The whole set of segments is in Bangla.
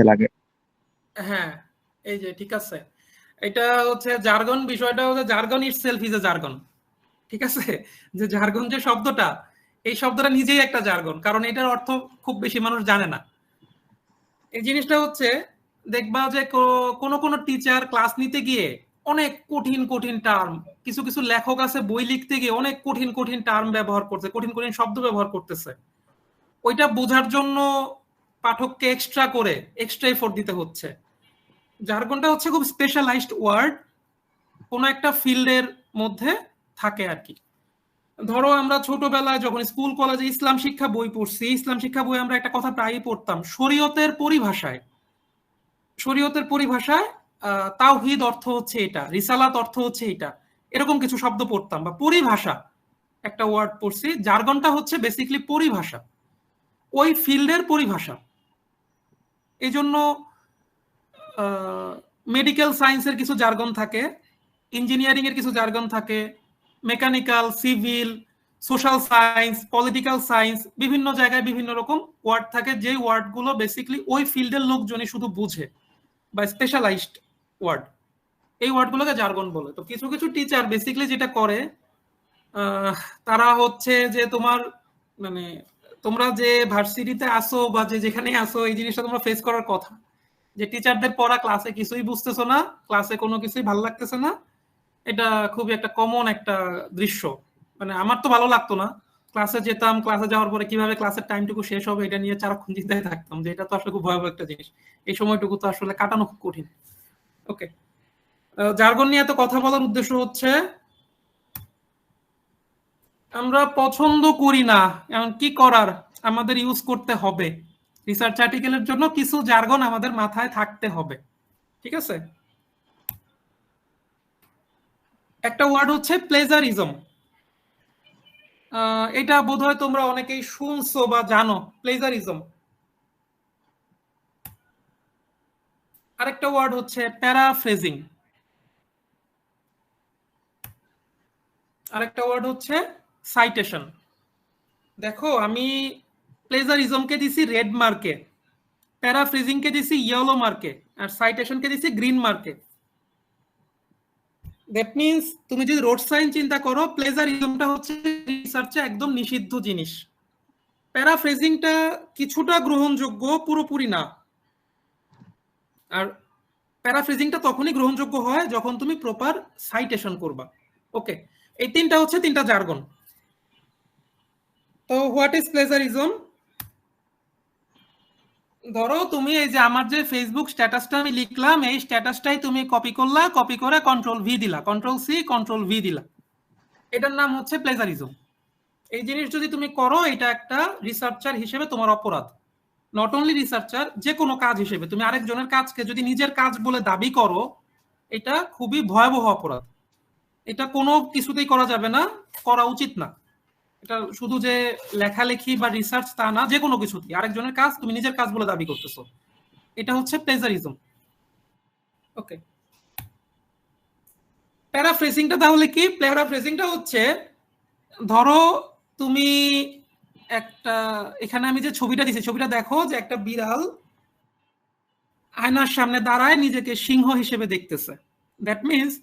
লাগে। হ্যাঁ, এই যে ঠিক আছে, এটা হচ্ছে জার্গন। বিষয়টা হচ্ছে jargon itself is a jargon. ঠিক আছে, যে জার্গন যে শব্দটা, এই শব্দটা নিজেই একটা জার্গন, কারণ এটার অর্থ খুব বেশি মানুষ জানে না। এই জিনিসটা হচ্ছে দেখবা যে কোনো কোনো টিচার ক্লাস নিতে গিয়ে অনেক কঠিন কঠিন টার্ম, কিছু কিছু লেখক আছে বই লিখতে গিয়ে অনেক কঠিন কঠিন টার্ম ব্যবহার করছে, কঠিন কঠিন শব্দ ব্যবহার করতেছে। ওইটা বোঝার জন্য পাঠককে এক্সট্রা এফোর্ট দিতে হচ্ছে। জার্গনটা হচ্ছে খুব স্পেশালাইজড ওয়ার্ড, কোনো একটা ফিল্ডের মধ্যে থাকে আর কি। ধরো আমরা ছোটবেলায় যখন স্কুল কলেজে ইসলাম শিক্ষা বই পড়ছি, ইসলাম শিক্ষা বই আমরা একটা কথা প্রায়ই পড়তাম, শরীয়তের পরিভাষায় তাওহীদ অর্থ হচ্ছে এটা, রিসালাত অর্থ হচ্ছে এটা, এরকম কিছু শব্দ পড়তাম, বা পরিভাষা একটা ওয়ার্ড পড়ছি। জার্গনটা হচ্ছে বেসিক্যালি পরিভাষা, ওই ফিল্ডের পরিভাষা। এই জন্য মেডিকেল সায়েন্সের কিছু জার্গন থাকে, ইঞ্জিনিয়ারিং এর কিছু জার্গন থাকে, mechanical, civil, social science, political science, বিভিন্ন জায়গায় বিভিন্ন রকম ওয়ার্ড থাকে, যে ওয়ার্ডগুলো বেসিক্যালি ওই ফিল্ডের লোকজনই শুধু বুঝে, বা স্পেশালাইজড ওয়ার্ড। এই ওয়ার্ডগুলোকে জার্গন বলে। তো কিছু কিছু টিচার বেসিক্যালি যেটা করে, তারা হচ্ছে যে তোমার মানে তোমরা যে ভার্সিটিতে আসো বা যে যেখানে আসো, এই জিনিসটা তোমরা ফেস করার কথা, যে টিচারদের পড়া ক্লাসে কিছুই বুঝতেছো না, ক্লাসে কোনো কিছুই ভালো লাগতেছে না। এটা খুবই একটা কমন একটা দৃশ্য। মানে আমার তো ভালো লাগতো না, ক্লাসে যেতাম, ক্লাসে যাওয়ার পরে কিভাবে ক্লাসের টাইমটুকু শেষ হবে এটা নিয়ে সারাক্ষণ চিন্তায় থাকতাম, যে এটা তো আসলে খুব ভয়াবহ একটা জিনিস, এই সময়টুকু তো আসলে কাটানো খুব কঠিন। ওকে, জার্গন নিয়ে এত কথা বলার উদ্দেশ্য হচ্ছে আমরা পছন্দ করি না, এখন কি করার, আমাদের ইউজ করতে হবে। রিসার্চ আর্টিকেলের জন্য কিছু জার্গন আমাদের মাথায় থাকতে হবে। ঠিক আছে, একটা ওয়ার্ড হচ্ছে প্লেজারিজম। এটা বোধহয় তোমরা অনেকেই শুনছো বা জানো, প্লেজারিজম। আরেকটা ওয়ার্ড হচ্ছে প্যারাফ্রেজিং। আরেকটা ওয়ার্ড হচ্ছে সাইটেশন। দেখো, আমি প্লেজারিজমকে দিছি রেড মার্কে, প্যারাফ্রেজিংকে দিছি ইয়েলো মার্কে, আর সাইটেশনকে দিছি গ্রিন মার্কে। দ্যাট মিনস তুমি যদি রোড সাইন চিন্তা করো, প্লেজারিজমটা হচ্ছে রিসার্চে একদম নিষিদ্ধ জিনিস, প্যারাফ্রেজিংটা কিছুটা গ্রহণযোগ্য, পুরোপুরি না। আর প্যারাফ্রেজিংটা তখনই গ্রহণযোগ্য হয় যখন তুমি প্রপার সাইটেশন করবা। ওকে, এই তিনটা হচ্ছে তিনটা জার্গন। তো হোয়াট ইজ প্লেজারিজম? ধরো তুমি এই যে আমার যে ফেসবুক স্ট্যাটাসটা আমি লিখলাম, এই স্ট্যাটাসটাই তুমি কপি করলা, কপি করে কন্ট্রোল ভি দিলা, কন্ট্রোল সি কন্ট্রোল ভি দিলা, এটার নাম হচ্ছে প্লেজারিজম। এই জিনিস যদি তুমি করো, এটা একটা রিসার্চার হিসেবে তোমার অপরাধ। নট অনলি রিসার্চার, যে কোনো কাজ হিসেবে তুমি আরেকজনের কাজকে যদি নিজের কাজ বলে দাবি করো, এটা খুবই ভয়াবহ অপরাধ। এটা কোনো কিছুতেই করা যাবে না, করা উচিত না। এটা শুধু যে লেখালেখি বা রিসার্চ তা না, যে কোনো কিছুতেই আরেকজনের কাজ তুমি নিজের কাজ বলে দাবি করতেছো, এটা হচ্ছে প্লেজারিজম। ওকে, প্যারাফ্রেজিংটা তাহলে কি? প্যারাফ্রেজিংটা হচ্ছে, ধরো তুমি একটা, এখানে আমি যে ছবিটা দিছি, ছবিটা দেখো যে একটা বিড়াল আয়নার সামনে দাঁড়ায় নিজেকে সিংহ হিসেবে দেখতেছে। দ্যাট মিনস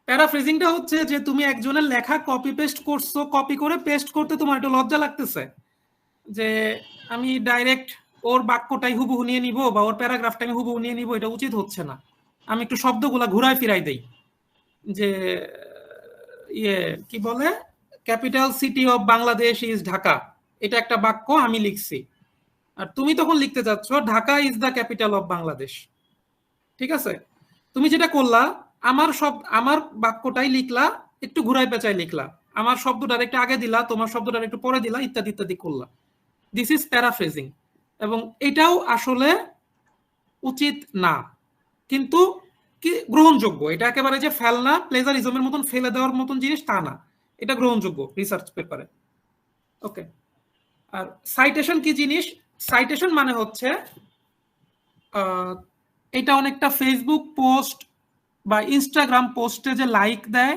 প্যারাফ্রেজিংটা হচ্ছে যে তুমি একজনের লেখা কপি পেস্ট করছো, কপি করে পেস্ট করতে তোমার একটু লজ্জা লাগতেছে, যে আমি ডাইরেক্ট ওর বাক্যটাই হুবহু নিয়ে নিব বা ওর প্যারাগ্রাফটা আমি হুবহু নিয়ে নিব, এটা উচিত হচ্ছে না। আমি একটু শব্দগুলা ঘুরাই ফিরাই দেই, যে ইয়ে কি বলে, capital city of Bangladesh is Dhaka, এটা একটা বাক্য আমি লিখছি, আর তুমি তখন লিখতে চাচ্ছ Dhaka is the capital of Bangladesh. ঠিক আছে, তুমি যেটা করলা, আমার বাক্যটাই লিখলা, একটু ঘুরাই পেঁচাই লিখলা, আমার শব্দটার একটু আগে দিলা, তোমার শব্দটার একটু পরে দিলা, ইত্যাদি ইত্যাদি করলা। দিস ইজ প্যারাফ্রেজিং, এবং এটাও আসলে উচিত না, কিন্তু কি গ্রহণযোগ্য। এটা একেবারে যে ফেলনা, প্লেজারিজমের মতন ফেলে দেওয়ার মতন জিনিস তা না, এটা গ্রহণযোগ্য রিসার্চ পেপারে। ওকে, আর সাইটেশন কি জিনিস? সাইটেশন মানে হচ্ছে এটা অনেকটা ফেসবুক পোস্ট বা ইনস্টাগ্রাম পোস্টে যে লাইক দেয়,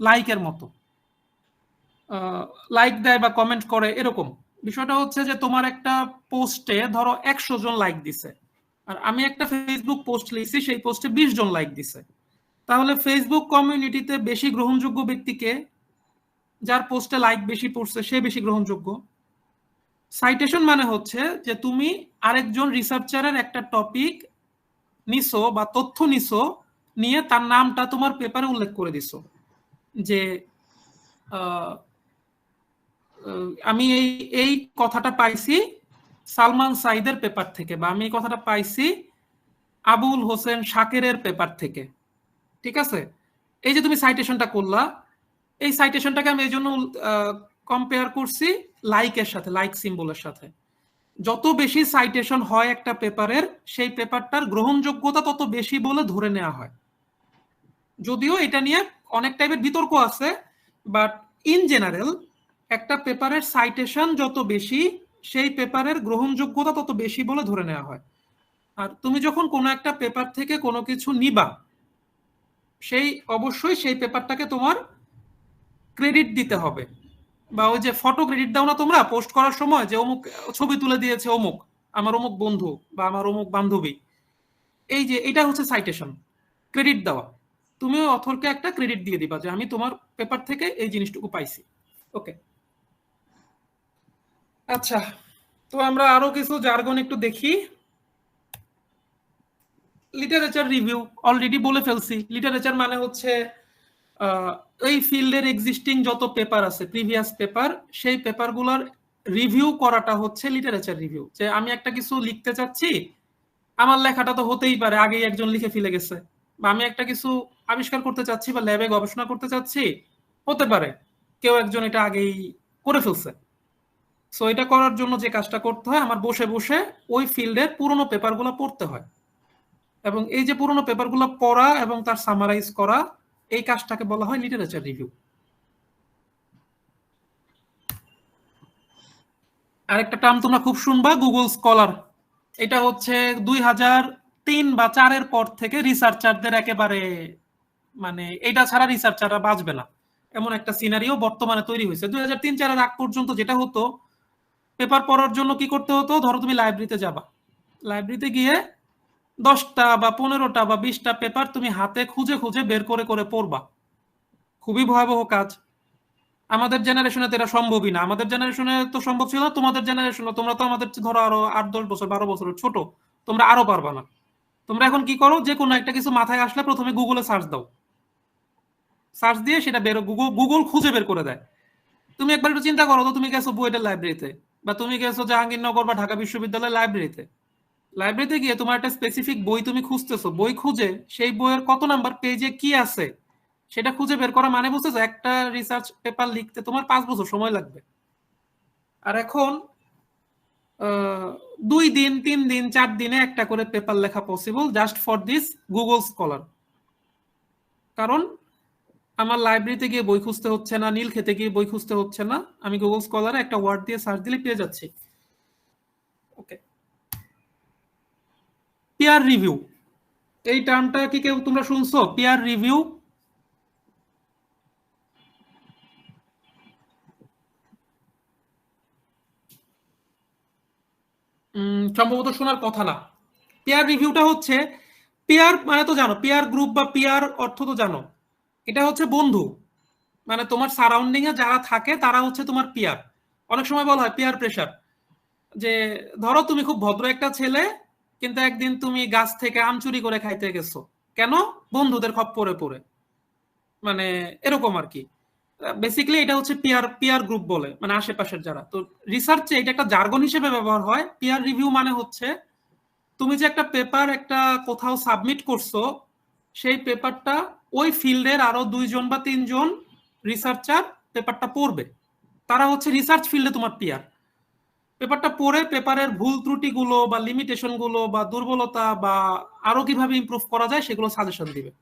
লাইকের মতো লাইক দেয় বা কমেন্ট করে, এরকম। বিষয়টা হচ্ছে যে তোমার একটা পোস্টে ধরো 100 জন লাইক দিছে, আর আমি একটা ফেসবুক পোস্ট লিখছি, সেই পোস্টে 20 জন লাইক দিছে, তাহলে ফেসবুক কমিউনিটিতে বেশি গ্রহণযোগ্য ব্যক্তিকে, যার পোস্টে লাইক বেশি পড়ছে সে বেশি গ্রহণযোগ্য। সাইটেশন মানে হচ্ছে যে তুমি আরেকজন রিসার্চারের একটা টপিক নিছো বা তথ্য নিছো, নিয়ে তার নামটা তোমার পেপারে উল্লেখ করে দিছো যে আমি এই এই কথাটা পাইছি সালমান সাইদের পেপার থেকে, বা আমি এই কথাটা পাইছি আবুল হোসেন শাকেরের পেপার থেকে। ঠিক আছে, এই যে তুমি সাইটেশনটা করলা, এই সাইটেশনটাকে আমি এই জন্য কম্পেয়ার করছি লাইকের সাথে, লাইক সিম্বলের সাথে। যত বেশি সাইটেশন হয় একটা পেপারের, সেই পেপারটার গ্রহণযোগ্যতা তত বেশি বলে ধরে নেওয়া হয়। যদিও এটা নিয়ে অনেক টাইপের বিতর্ক আছে, বাট ইন জেনারেল একটা পেপারের সাইটেশন যত বেশি, সেই পেপারের গ্রহণযোগ্যতা তত বেশি বলে ধরে নেওয়া হয়। আর তুমি যখন কোনো একটা পেপার থেকে কোনো কিছু নিবা, সেই অবশ্যই সেই পেপারটাকে তোমার ক্রেডিট দিতে হবে, বা ওই যে ফটো ক্রেডিট দাও না তোমরা পোস্ট করার সময়, যে অমুক ছবি তুলে দিয়েছে অমুক, আমার অমুক বন্ধু বা আমার অমুক বান্ধবী, এই যে এটা হচ্ছে সাইটেশন, ক্রেডিট দেওয়া। তুমি অথরকে একটা ক্রেডিট দিয়ে দিবা যে আমি তোমার পেপার থেকে এই জিনিসটুকু পাইছি। ওকে, আচ্ছা, তো আমরা আরো কিছু জার্গন একটু দেখি। লিটারেচার রিভিউ অলরেডি বলে ফেলছি। লিটারেচার মানে হচ্ছে এই ফিল্ডের এক্সিস্টিং যত পেপার আছে, প্রিভিয়াস পেপার, সেই পেপারগুলোর রিভিউ করাটা হচ্ছে লিটারেচার রিভিউ। যে আমি একটা কিছু লিখতে চাচ্ছি, আমার লেখাটা তো হতেই পারে আগেই একজন লিখে ফেলে গেছে, বা আমি একটা কিছু আবিষ্কার করতে চাচ্ছি বা ল্যাবে গবেষণা করতে চাচ্ছি, হতে পারে কেউ একজন এটা আগেই করে ফেলছে। সো এটা করার জন্য যে কাজটা করতে হয়, আমার বসে বসে ওই ফিল্ডের পুরোনো পেপারগুলো পড়তে হয়, এবং এই যে পুরোনো পেপারগুলো পড়া এবং তার সামারাইজ করা, এই কাজটাকে বলা হয় লিটারেচার রিভিউ। আরেকটা টার্ম তোমরা খুব শুনবা, গুগল স্কলার। এটা হচ্ছে 2003 বা 4-এর পর থেকে রিসার্চারদের একেবারে, মানে এটা ছাড়া রিসার্চাররা বাঁচবে না এমন একটা সিনারিও বর্তমানে তৈরি হয়েছে। 2003-4-এর আগ পর্যন্ত যেটা হতো, পেপার পড়ার জন্য কি করতে হতো, ধরো তুমি লাইব্রেরিতে যাবা, লাইব্রেরিতে গিয়ে 10টা বা 15টা বা 20টা পেপার তুমি হাতে খুঁজে খুঁজে বের করে করে পড়বা। খুবই ভয়াবহ কাজ। আমাদের জেনারেশনে তো এটা সম্ভবই না। আমাদের জেনারেশনে তো সম্ভব ছিল, তোমাদের জেনারেশনে, তোমরা তো আমাদের ধরো আরো 8-10 বছর 12 বছরের ছোট, তোমরা আরো পারবা না। তোমরা এখন কি করো, যে কোনো একটা কিছু মাথায় আসলে প্রথমে গুগলে সার্চ দাও, সার্চ দিয়ে সেটা বের, গুগল খুঁজে বের করে দেয়। তুমি একবার একটু চিন্তা করো তো, তুমি গেছো বুয়েটের লাইব্রেরিতে, বা তুমি গেছো জাহাঙ্গীরনগর বা ঢাকা বিশ্ববিদ্যালয়ের লাইব্রেরিতে, লাইব্রেরিতে গিয়ে তোমার একটা স্পেসিফিক বই তুমি খুঁজতেছো, বই খুঁজে সেই বইয়ের কত নাম্বার পেজে কি আছে সেটা খুঁজে বের করা মানে বুঝতেছো, একটা রিসার্চ পেপার লিখতে তোমার 5 বছর সময় লাগবে। আর এখন 2 দিন 3 দিন 4 দিনে একটা করে পেপার লেখা possible, just for this Google scholar. কারণ আমার লাইব্রেরিতে গিয়ে বই খুঁজতে হচ্ছে না, নীল খেতে গিয়ে বই খুঁজতে হচ্ছে না, আমি গুগল স্কলারে একটা ওয়ার্ড দিয়ে সার্চ দিলে পেয়ে যাচ্ছি। ওকে, পিয়ার রিভিউ, এই টার্মটা কি কেউ তোমরা শুনছো? পিয়ার রিভিউ সম্ভবত শোনার কথা না। পিয়ার রিভিউটা হচ্ছে, পিয়ার মানে তো জানো, পিয়ার গ্রুপ বা পিয়ার অর্থ তো জানো, এটা হচ্ছে বন্ধু, মানে তোমার সারাউন্ডিং এ যারা থাকে তারা হচ্ছে তোমার পিয়ার। অনেক সময় বলা হয় পিয়ার প্রেসার, যে ধরো তুমি খুব ভদ্র একটা ছেলে, কিন্তু একদিন তুমি গাছ থেকে আম চুরি করে খাইতে গেছো, কেন? বন্ধুদের খপ্পরে পড়ে, মানে এরকম আর কি। বেসিক্যালি এটা হচ্ছে পিয়ার, পিয়ার গ্রুপ বলে, মানে আশেপাশের যারা। তো রিসার্চে এটা একটা জার্গন হিসেবে ব্যবহার হয়। পিয়ার রিভিউ মানে হচ্ছে তুমি যে একটা পেপার একটা কোথাও সাবমিট করছো, সেই পেপারটা ওই ফিল্ডের আরো 2জন বা 3জন রিসার্চার পেপারটা পড়বে, তারা হচ্ছে রিসার্চ ফিল্ডে তোমার পিয়ার। পেপারটা পড়ে পেপারের ভুল ত্রুটিগুলো বা লিমিটেশন গুলো বা দুর্বলতা বা আরো কিভাবে ইমপ্রুভ করা যায় সেগুলো সাজেশন দিবে।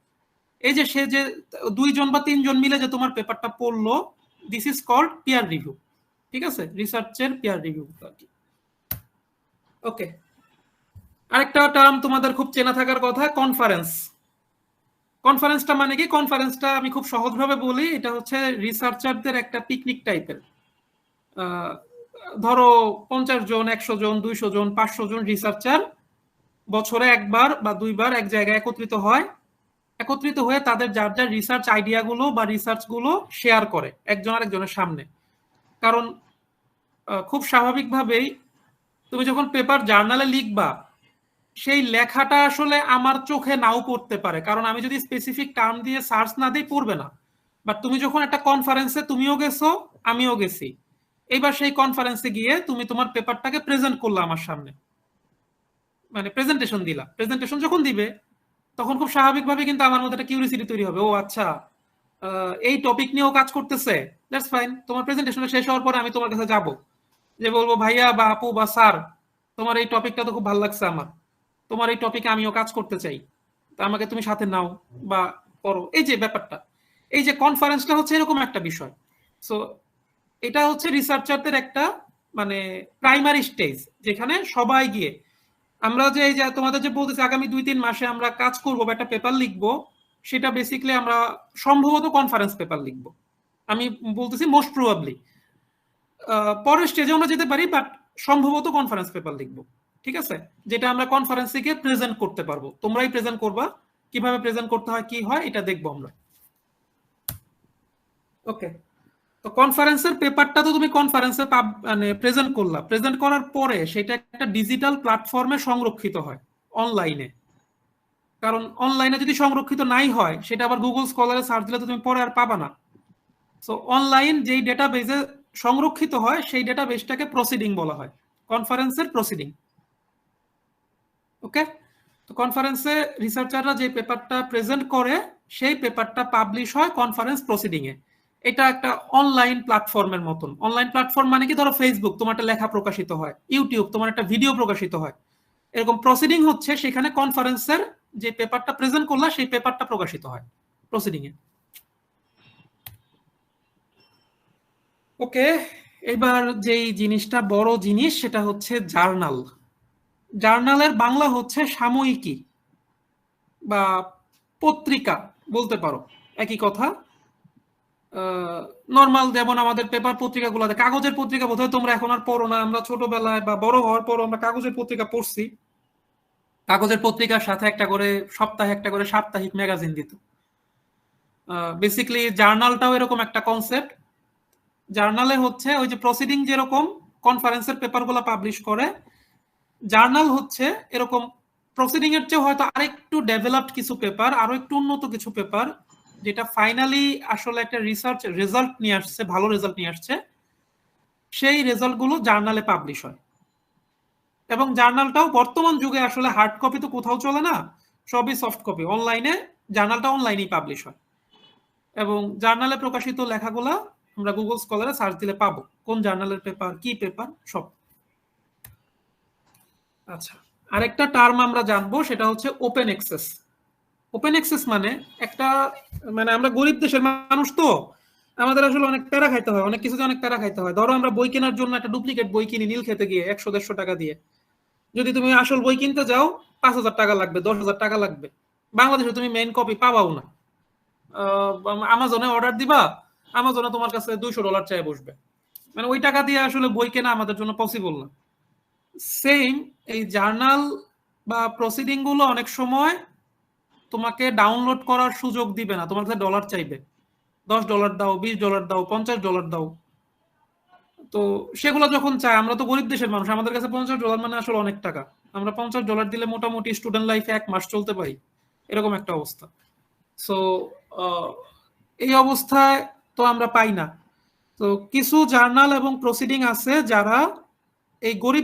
এই যে সে যে 2জন বা 3জন মিলে যে তোমার পেপারটা পড়লো, this is called peer review. ঠিক আছে, রিসার্চের পিয়ার রিভিউ আর কি। ওকে, আরেকটা টার্ম তোমাদের খুব চেনা থাকার কথা, কনফারেন্স। কনফারেন্সটা মানে কি? কনফারেন্সটা আমি খুব সহজভাবে বলি, এটা হচ্ছে রিসার্চারদের একটা পিকনিক টাইপের। ধরো 50 জন, 100 জন, 200 জন, 500 জন রিসার্চার বছরে একবার বা দুইবার এক জায়গায় একত্রিত হয়ে তাদের যার যার রিসার্চ আইডিয়াগুলো বা রিসার্চগুলো শেয়ার করে একজন আরেকজনের সামনে। কারণ খুব স্বাভাবিকভাবেই তুমি যখন পেপার জার্নালে লিখবা, সেই লেখাটা আসলে আমার চোখে নাও পড়তে পারে, কারণ আমি যদি স্পেসিফিক টার্ম দিয়ে সার্চ না দিই পড়বে না। বাট তুমি যখন একটা কনফারেন্সে তুমিও গেছো, আমিও গেছি, এইবার সেই কনফারেন্সে গিয়ে তুমি তোমার পেপারটাকে প্রেজেন্ট করলা আমার সামনে, মানে প্রেজেন্টেশন দিলা। প্রেজেন্টেশন যখন দিবে তখন খুব স্বাভাবিকভাবে কিন্তু আমার মধ্যে একটা কিউরিসিটি তৈরি হবে, ও আচ্ছা এই টপিক নিয়েও কাজ করতেছে, দ্যাটস ফাইন। তোমার প্রেজেন্টেশনটা শেষ হওয়ার পরে আমি তোমার কাছে যাব, যে বলবো ভাইয়া বা আপু বা স্যার, তোমার এই টপিকটা তো খুব ভালো লাগছে আমার, তোমার এই টপিকে আমিও কাজ করতে চাই, তা আমাকে তুমি সাথে নাও বা করো। এই যে ব্যাপারটা, এই যে কনফারেন্সটা হচ্ছে এরকম একটা বিষয়। সো এটা হচ্ছে রিসার্চারদের একটা মানে প্রাইমারি স্টেজ, যেখানে সবাই গিয়ে আমরা যে এই যে তোমাদের যে বলতেছি আগামী 2-3 মাসে আমরা কাজ করবো বা একটা পেপার লিখবো, সেটা বেসিক্যালি আমরা সম্ভবত কনফারেন্স পেপার লিখবো। আমি বলতেছি মোস্ট প্রবাবলি, পরের স্টেজে আমরা যেতে পারি, বাট সম্ভবত কনফারেন্স পেপার লিখবো। ঠিক আছে, যেটা আমরা কনফারেন্সে গিয়ে প্রেজেন্ট করতে পারবো, তোমরাই প্রেজেন্ট করবা, কিভাবে প্রেজেন্ট করতে হয় কি হয় এটা দেখবো আমরা। ওকে, তো কনফারেন্সের পেপারটা তো তুমি কনফারেন্সে মানে প্রেজেন্ট করলা, প্রেজেন্ট করার পরে সেটা একটা ডিজিটাল প্ল্যাটফর্মে সংরক্ষিত হয় অনলাইনে। কারণ অনলাইনে যদি সংরক্ষিত নাই হয়, সেটা আবার গুগল স্কলারে সার্চ দিলে তো তুমি পরে আর পাবা না। সো অনলাইন যেই ডেটাবেজে সংরক্ষিত হয় সেই ডেটাবেসটাকে প্রসিডিং বলা হয়, কনফারেন্সের প্রসিডিং। ওকে, তো কনফারেন্সে রিসার্চাররা যে পেপারটা প্রেজেন্ট করে সেই পেপারটা পাবলিশ হয় কনফারেন্স প্রসিডিং এ। এটা একটা অনলাইন প্ল্যাটফর্মের মতন। অনলাইন প্ল্যাটফর্ম মানে কি, ধরো ফেসবুক তোমার একটা লেখা প্রকাশিত হয়, ইউটিউব তোমার একটা ভিডিও প্রকাশিত হয়, এরকম প্রসিডিং হচ্ছে সেখানে কনফারেন্সের যে পেপারটা প্রেজেন্ট করলা সেই পেপারটা প্রকাশিত হয় প্রসিডিং এ। ওকে, এবার যেই জিনিসটা বড় জিনিস সেটা হচ্ছে জার্নাল। জার্নালের বাংলা হচ্ছে সাময়িকী বা পত্রিকা বলতে পারো, একই কথা। নর্মাল যেমন আমাদের পেপার পত্রিকাগুলো, কাগজের পত্রিকা বোধহয় তোমরা এখন আর পড়ো না, আমরা ছোটবেলায় বা বড় হওয়ার পর আমরা কাগজের পত্রিকা পড়ছি। কাগজের পত্রিকার সাথে একটা করে সপ্তাহে একটা করে সাপ্তাহিক ম্যাগাজিন দিত। বেসিক্যালি জার্নালটাও এরকম একটা কনসেপ্ট। জার্নালে হচ্ছে ওই যে প্রসিডিং যেরকম কনফারেন্সের পেপারগুলো পাবলিশ করে, জার্নাল হচ্ছে এরকম প্রসিডিং এর চেয়ে হয়তো আরেকটু ডেভেলপড কিছু পেপার, আরো একটু উন্নত কিছু পেপার, যেটা ফাইনালি আসলে একটা রিসার্চ রেজাল্ট নিয়ে আসছে, ভালো রেজাল্ট নিয়ে আসছে, সেই রেজাল্টগুলো জার্নালে পাবলিশ হয়। এবং জার্নালটাও বর্তমান যুগে আসলে হার্ড কপি তো কোথাও চলে না, সবই সফট কপি, অনলাইনে জার্নালটা অনলাইনেই পাবলিশ হয়। এবং জার্নালে প্রকাশিত লেখাগুলা আমরা গুগল স্কলারে সার্চ দিলে পাবো কোন জার্নালের পেপার, কি পেপার, সব। আচ্ছা, আরেকটা টার্ম আমরা জানবো, সেটা হচ্ছে ওপেন অ্যাক্সেস। ওপেন অ্যাক্সেস মানে একটা, মানে আমরা গরিব দেশের মানুষ তো, আমাদের আসলে অনেক প্যারা খাইতে হয়, অনেক কিছুতে অনেক প্যারা খাইতে হয়। ধরো আমরা বই কেনার জন্য একটা ডুপ্লিকেট বই কিনি নীল খেতে গিয়ে 100-150 টাকা দিয়ে, যদি তুমি আসল বই কিনতে যাও 5,000 টাকা লাগবে, 10,000 টাকা লাগবে। বাংলাদেশে তুমি মেইন কপি পাবাও না। আমাজনে অর্ডার দিবা, আমাজনে তোমার কাছে $200 চাই বসবে, মানে ওই টাকা দিয়ে আসলে বই কেনা আমাদের জন্য পসিবল না। সেম এই জার্নাল বা প্রসিডিং গুলো অনেক সময় তোমাকে ডাউনলোড করার সুযোগ দিবে না, তোমার কাছে ডলার চাইবে, $10 দাও, $20 দাও, $50 দাও। তো সেগুলো যখন চায়, আমরা তো গরিব দেশের মানুষ, আমাদের কাছে $50 মানে আসলে অনেক টাকা। আমরা $50 দিলে মোটামুটি স্টুডেন্ট লাইফে 1 মাস চলতে পারি, এরকম একটা অবস্থা। সো এই অবস্থায় তো আমরা পাই না। তো কিছু জার্নাল এবং প্রসিডিং আছে যারা এই গরিব